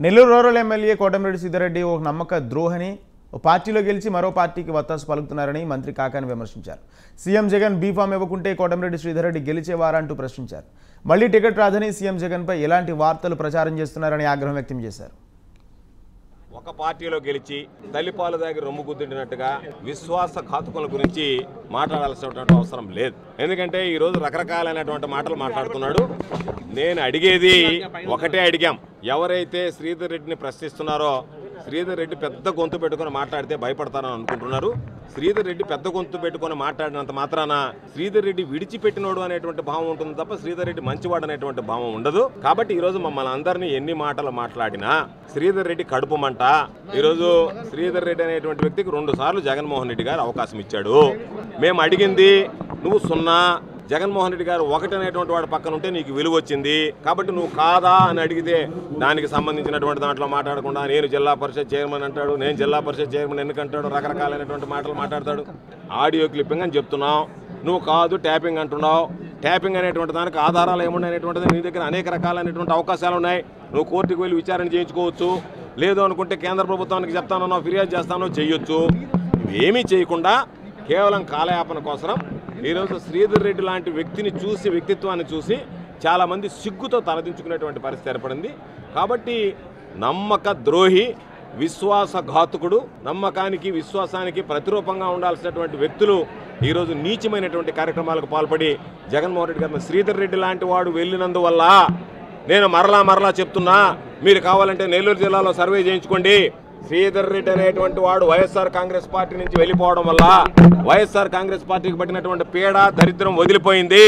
Nellore rural MLA Kotamreddy Sridhar Reddy ఒక నమ్మక ద్రోహని ఓ పార్టీలో గెలిచి మరో పార్టీకి వత్తాసు పలుకుతున్నారని మంత్రి కాకాని విమర్శించారు. సీఎం జగన్ బీఫామ్ ఇవ్వకుంటే కోటమిరెడ్డి శ్రీధర్రెడ్డి గెలిచేవారంటూ ప్రశ్నించారు. మళ్లీ టికెట్ రాదని సీఎం జగన్పై ఎలాంటి వార్తలు ప్రచారం చేస్తున్నారని ఆగ్రహం వ్యక్తం చేశారు. ఒక పార్టీలో గెలిచి తల్లిపాలు దగ్గర రొమ్ము గుద్దినట్టుగా విశ్వాసఘాతుకుల గురించి మాట్లాడాల్సినటువంటి అవసరం లేదు. ఎందుకంటే ఈరోజు రకరకాలైనటువంటి మాటలు మాట్లాడుతున్నాడు. నేను అడిగేది ఒకటే అడిగాం, ఎవరైతే శ్రీధర్ రెడ్డిని ప్రశ్నిస్తున్నారో శ్రీధర్ రెడ్డి పెద్ద గొంతు పెట్టుకుని మాట్లాడితే భయపడతారని అనుకుంటున్నారు. శ్రీధర్ రెడ్డి పెద్ద గొంతు పెట్టుకుని మాట్లాడినంత మాత్రాన శ్రీధర్ రెడ్డి విడిచిపెట్టినోడు అనేటువంటి భావం ఉంటుంది తప్ప శ్రీధర్ రెడ్డి మంచివాడు అనేటువంటి భావం ఉండదు. కాబట్టి ఈరోజు మమ్మల్ని అందరినీ ఎన్ని మాటలు మాట్లాడినా శ్రీధర్ రెడ్డి కడుపు మంట. ఈరోజు శ్రీధర్ రెడ్డి అనేటువంటి వ్యక్తికి 2 సార్లు జగన్మోహన్ రెడ్డి గారు అవకాశం ఇచ్చాడు. మేము అడిగింది నువ్వు 0, జగన్మోహన్ రెడ్డి గారు 1 అనేటువంటి వాడు పక్కన ఉంటే నీకు విలువ వచ్చింది కాబట్టి నువ్వు కాదా అని అడిగితే దానికి సంబంధించినటువంటి దాంట్లో మాట్లాడకుండా నేను జిల్లా పరిషత్ చైర్మన్ అంటాడు, నేను జిల్లా పరిషత్ చైర్మన్ ఎందుకంటాడు, రకరకాలైనటువంటి మాటలు మాట్లాడతాడు. ఆడియో క్లిప్పింగ్ అని చెప్తున్నావు, నువ్వు కాదు ట్యాపింగ్ అంటున్నావు. ట్యాపింగ్ అనేటువంటి దానికి ఆధారాలు ఏమున్నాయి అనేటువంటిది నీ దగ్గర అనేక రకాలైనటువంటి అవకాశాలు ఉన్నాయి. నువ్వు కోర్టుకు వెళ్ళి విచారణ చేయించుకోవచ్చు, లేదు అనుకుంటే కేంద్ర ప్రభుత్వానికి చెప్తానో ఫిర్యాదు చేస్తానో చేయొచ్చు. ఇవేమీ చేయకుండా కేవలం కాలయాపన కోసం ఈరోజు శ్రీధర్ రెడ్డి లాంటి వ్యక్తిని చూసి, వ్యక్తిత్వాన్ని చూసి చాలామంది సిగ్గుతో తలదించుకునేటువంటి పరిస్థితి ఏర్పడింది. కాబట్టి నమ్మక ద్రోహి, విశ్వాసఘాతుకుడు, నమ్మకానికి విశ్వాసానికి ప్రతిరూపంగా ఉండాల్సినటువంటి వ్యక్తులు ఈరోజు నీచమైనటువంటి కార్యక్రమాలకు పాల్పడి జగన్మోహన్ రెడ్డి గారిని శ్రీధర్ రెడ్డి లాంటి వాడు వెళ్ళినందువల్ల నేను మరలా చెప్తున్నా, మీరు కావాలంటే నెల్లూరు జిల్లాలో సర్వే చేయించుకోండి. శ్రీధర్ రెడ్డి అనేటువంటి వాడు వైఎస్ఆర్ కాంగ్రెస్ పార్టీ నుంచి వెళ్ళిపోవడం వల్ల వైఎస్ఆర్ కాంగ్రెస్ పార్టీకి పట్టినటువంటి పీడ, దరిద్రం వదిలిపోయింది.